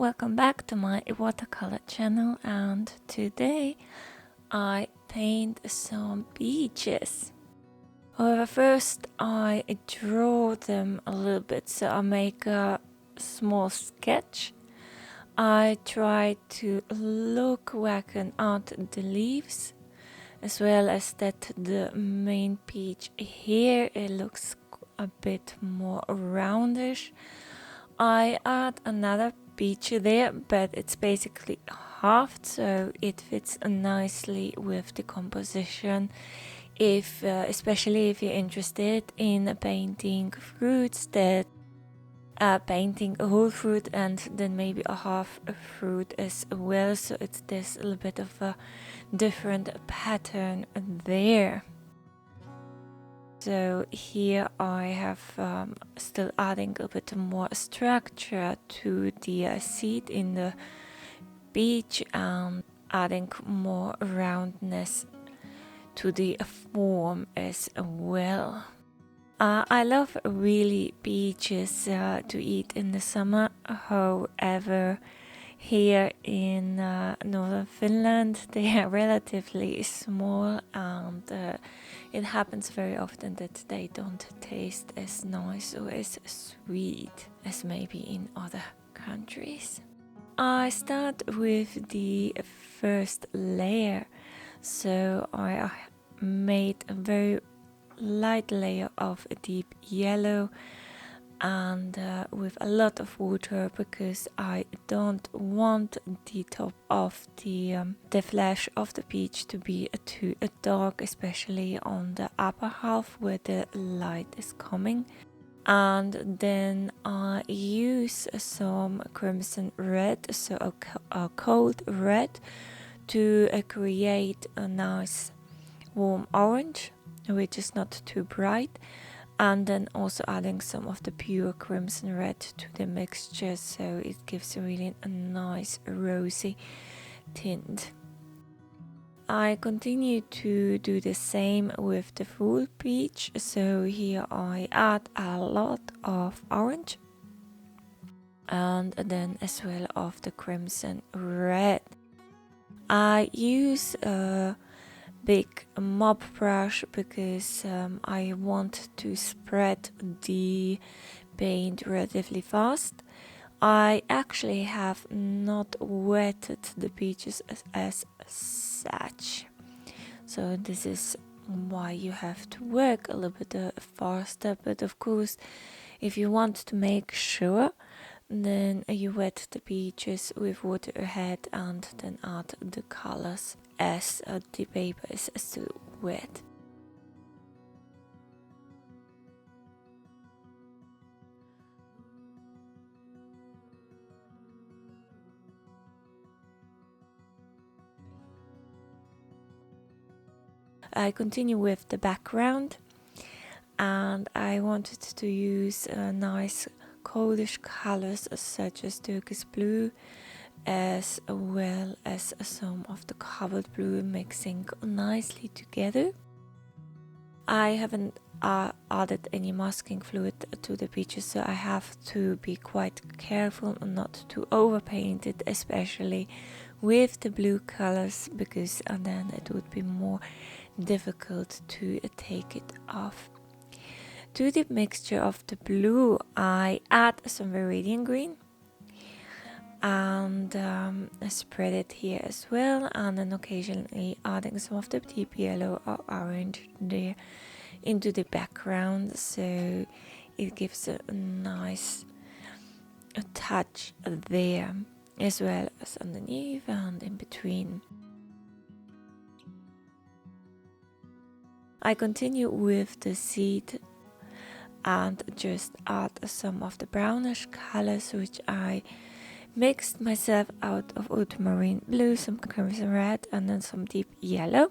welcome back to my watercolor channel, and today I paint some beaches. However, first I draw them a little bit, so I make a small sketch. I try to look where I can add the leaves, as well as that the main beach here, it looks a bit more roundish. I add another beach there, but it's basically halved, so it fits nicely with the composition. Especially if you're interested in painting fruits, that painting a whole fruit and then maybe a half a fruit as well, so there's a little bit of a different pattern there. So here I have still adding a bit more structure to the seed in the beach and adding more roundness to the form as well. I love really beaches to eat in the summer. However, here in northern Finland they are relatively small, and it happens very often that they don't taste as nice or as sweet as maybe in other countries. I start with the first layer, so I made a very light layer of a deep yellow and with a lot of water, because I don't want the top of the flesh of the peach to be too dark, especially on the upper half where the light is coming. And then I use some crimson red, so a cold red, to create a nice warm orange, which is not too bright, and then also adding some of the pure crimson red to the mixture, so it gives a really nice rosy tint. I continue to do the same with the full peach, so here I add a lot of orange and then as well of the crimson red. I use a big mop brush because I want to spread the paint relatively fast. I actually have not wetted the peaches as such, so this is why you have to work a little bit faster. But of course, if you want to make sure, then you wet the peaches with water ahead and then add the colors as the paper is still wet. I continue with the background, and I wanted to use nice coldish colors such as turquoise blue, as well as some of the cobalt blue, mixing nicely together. I haven't added any masking fluid to the peaches, so I have to be quite careful not to overpaint it, especially with the blue colors, because then it would be more difficult to take it off. To the mixture of the blue, I add some Viridian green and spread it here as well, and then occasionally adding some of the deep yellow or orange there into the background, so it gives a nice touch there, as well as underneath and in between. I continue with the seed and just add some of the brownish colors, which I mixed myself out of ultramarine blue, some crimson red, and then some deep yellow.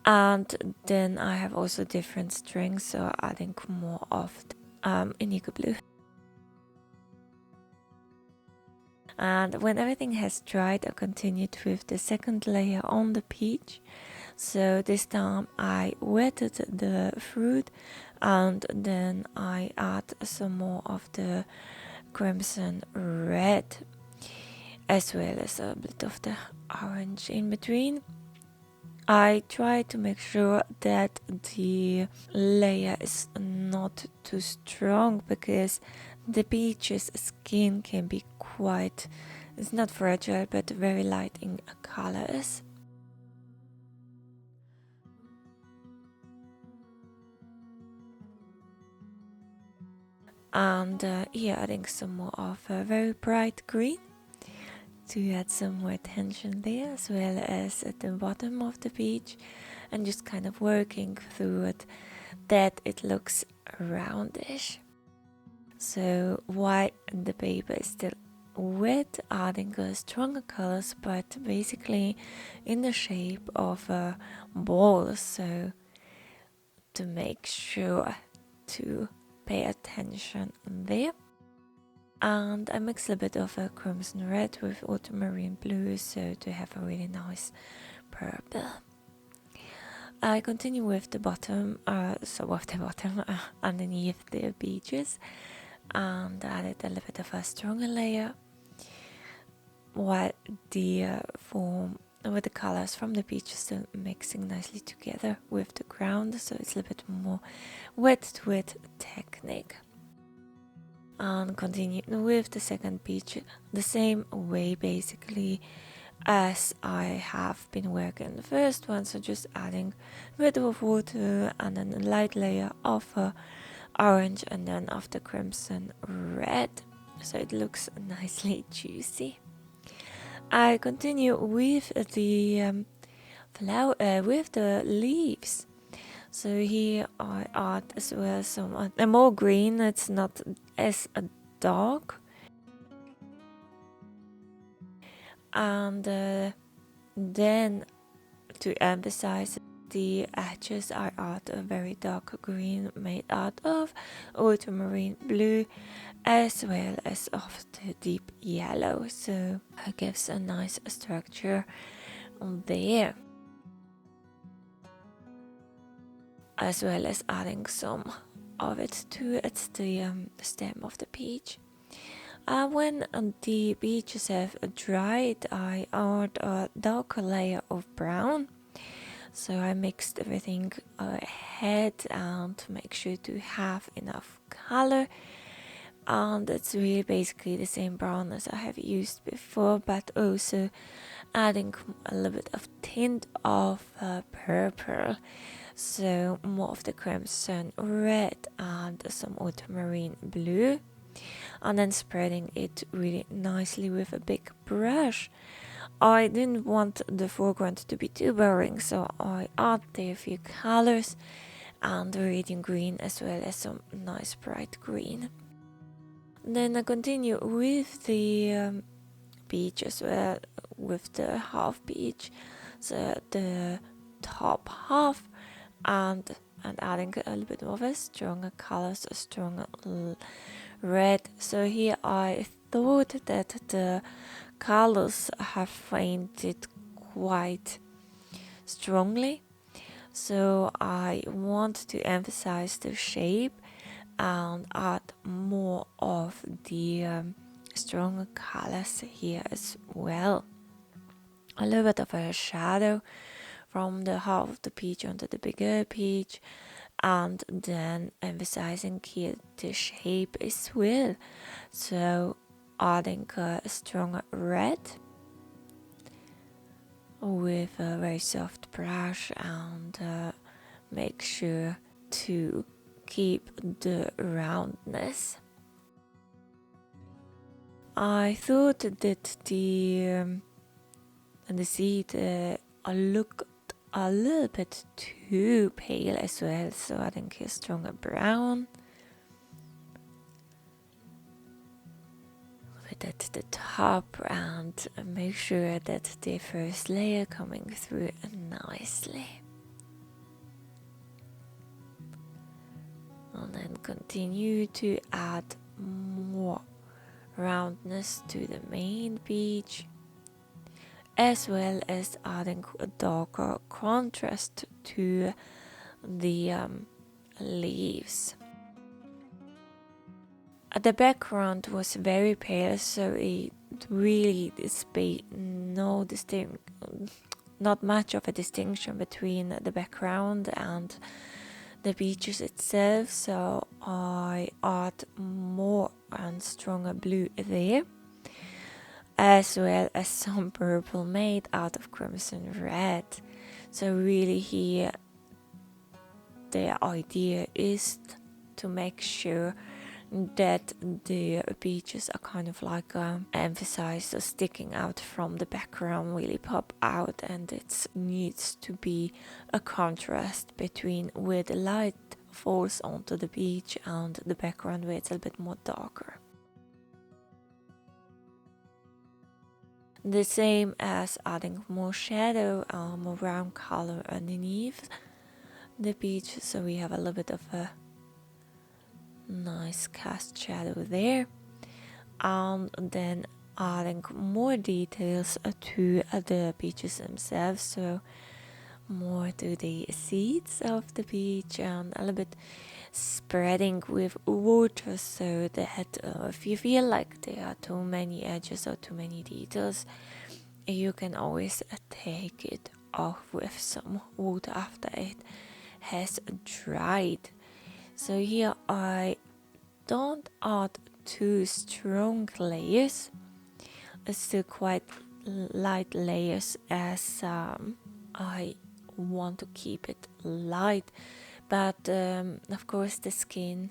And then I have also different strings, so adding more of the indigo blue. And when everything has dried, I continued with the second layer on the peach. So this time I wetted the fruit and then I add some more of the crimson red as well as a bit of the orange in between. I try to make sure that the layer is not too strong because the peach's skin can be quite, it's not fragile but very light in colors. And here adding some more of a very bright green to add some more tension there, as well as at the bottom of the peach, and just kind of working through it that it looks roundish. So while the paper is still wet, adding stronger colors, but basically in the shape of a ball, so to make sure to pay attention there. And I mix a bit of a crimson red with ultramarine blue, so to have a really nice purple. I continue with the bottom, underneath the peaches, and added a little bit of a stronger layer, while the form with the colors from the peaches still mixing nicely together with the ground, so it's a little bit more wet technique. And continue with the second peach the same way basically as I have been working the first one, so just adding a bit of water and then a light layer of orange and then of the crimson red, so it looks nicely juicy. I continue with the with the leaves. So here I add as well some more green. It's not as dark, and then to emphasize the edges, I add a very dark green made out of ultramarine blue, as well as of the deep yellow. So it gives a nice structure there, as well as adding some of it to the stem of the peach. When the peaches have dried, I add a darker layer of brown. So I mixed everything ahead and to make sure to have enough color. And it's really basically the same brown as I have used before, but also adding a little bit of tint of purple. So more of the crimson red and some ultramarine blue, and then spreading it really nicely with a big brush. I didn't want the foreground to be too boring, so I added a few colors and the radiant green as well as some nice bright green. Then I continue with the peach as well, with the half peach, so the top half, and adding a little bit of a stronger colors, a stronger red. So here I thought that the colors have fainted quite strongly, so I want to emphasize the shape and add more of the stronger colors here as well. A little bit of a shadow from the half of the peach onto the bigger peach, and then emphasizing here the shape as well. So adding a stronger red with a very soft brush, and make sure to keep the roundness. I thought that the seed looked a little bit too pale as well, so I think a stronger brown with it at the top, and make sure that the first layer coming through nicely, and then continue to add more roundness to the main peach, as well as adding a darker contrast to the leaves. The background was very pale, so it really displayed not much of a distinction between the background and the beaches itself, so I add more and stronger blue there, as well as some purple made out of crimson red. So really here the idea is to make sure that the beaches are kind of like emphasized or sticking out from the background, really pop out, and it needs to be a contrast between where the light falls onto the beach and the background where it's a bit more darker. The same as adding more shadow, more brown color underneath the beach, so we have a little bit of a nice cast shadow there, and then adding more details to the beaches themselves, so more to the seeds of the beach and a little bit spreading with water, so that if you feel like there are too many edges or too many details, you can always take it off with some water after it has dried. So here I don't add too strong layers, it's still quite light layers, as I want to keep it light, but of course the skin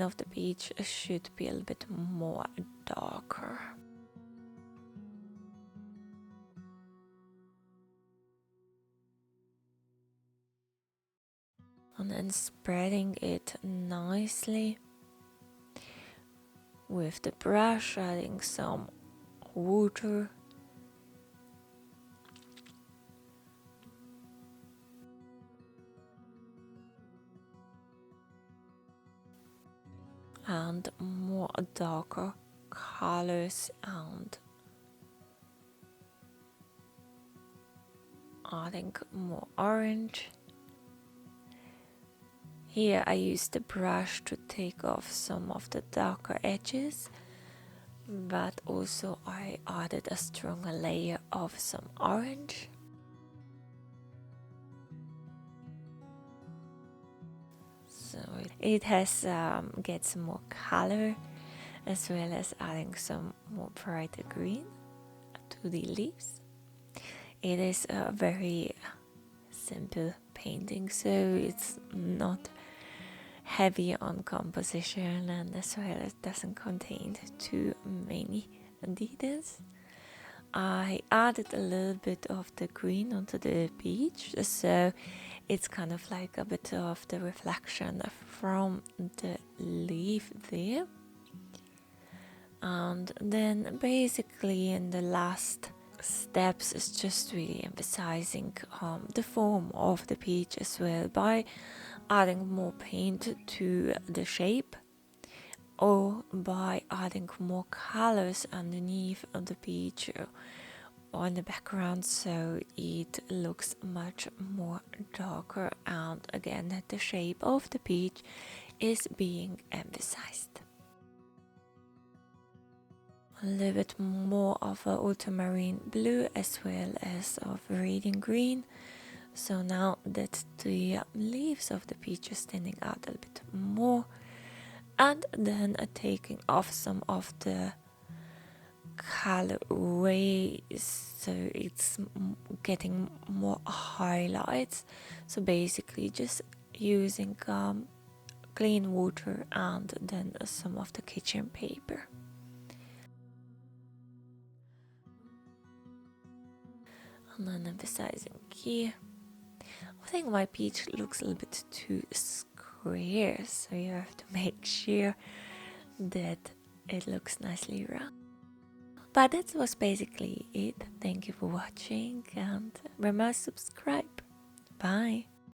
of the beach should be a little bit more darker. And then spreading it nicely with the brush, adding some water. And more darker colors, and adding more orange. Here I use the brush to take off some of the darker edges, but also I added a stronger layer of some orange. So it has gets more color, as well as adding some more brighter green to the leaves. It is a very simple painting, so it's not heavy on composition, and as well as doesn't contain too many details. I added a little bit of the green onto the beach, so it's kind of like a bit of the reflection from the leaf there. And then basically in the last steps is just really emphasizing the form of the beach as well, by adding more paint to the shape, or by adding more colors underneath on the beach on the background, so it looks much more darker, and again the shape of the beach is being emphasized. A little bit more of a ultramarine blue as well as of radiant green. So now that the leaves of the beach are standing out a little bit more, and then taking off some of the colorways, so it's getting more highlights. So basically just using clean water and then some of the kitchen paper. And then emphasizing here. I think my beach looks a little bit too square, so you have to make sure that it looks nicely round. But that was basically it. Thank you for watching, and remember to subscribe. Bye.